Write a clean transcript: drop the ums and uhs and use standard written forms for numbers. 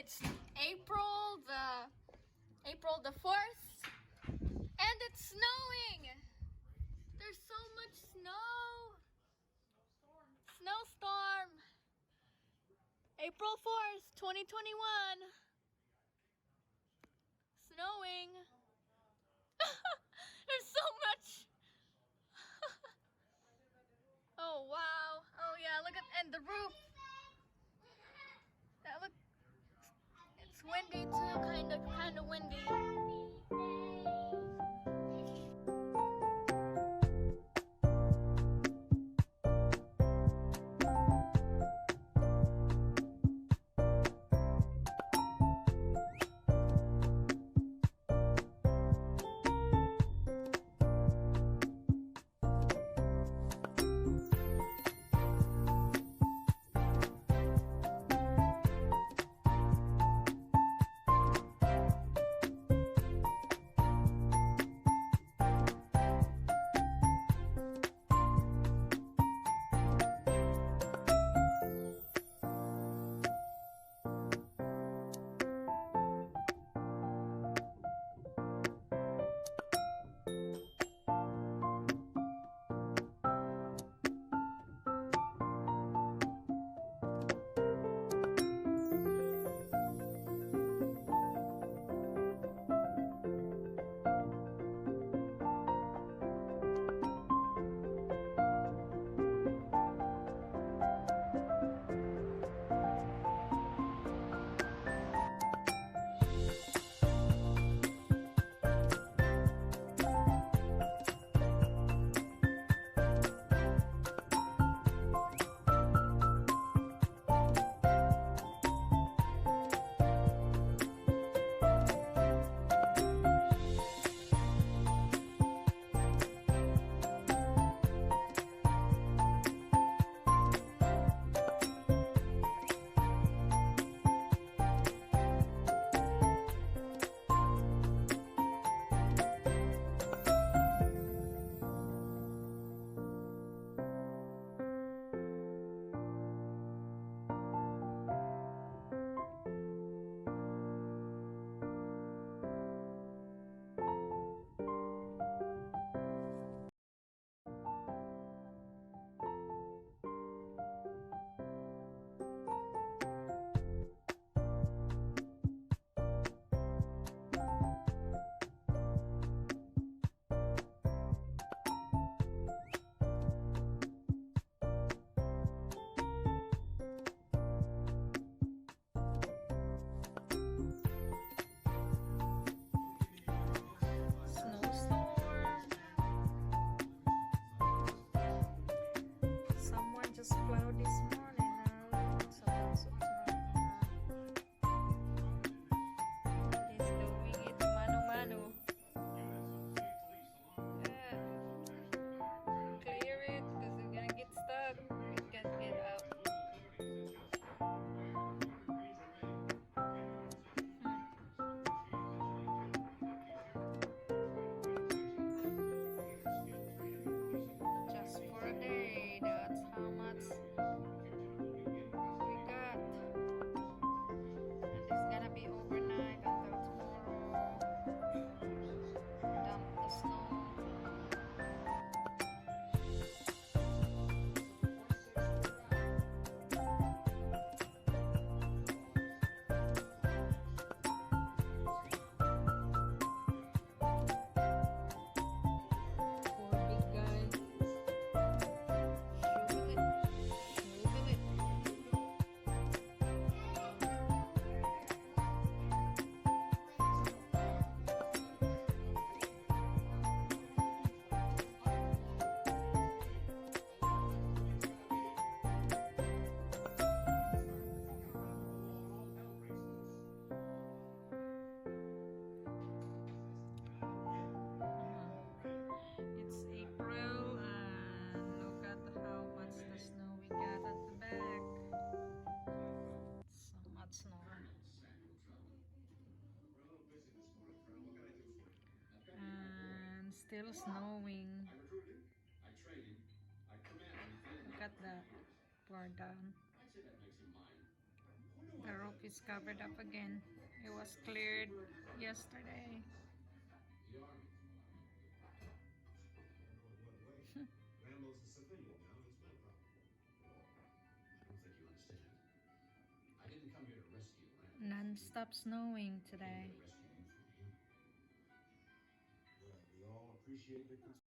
It's April the 4th, and it's snowing. There's so much snow. Snowstorm. April 4th, 2021. Snowing. There's so much. Oh wow. Oh yeah, look at and the roof. That look. It's windy too, kind of windy. Snow and still snowing. Look at that, pour down. The roof is covered up again. It was cleared yesterday. The Army. Rambo's a civilian now. It's my problem. I don't think you understand. I didn't come here to rescue Rambo. Non-stop snowing I came here today. to rescue you from him. Well, we all appreciate your concern.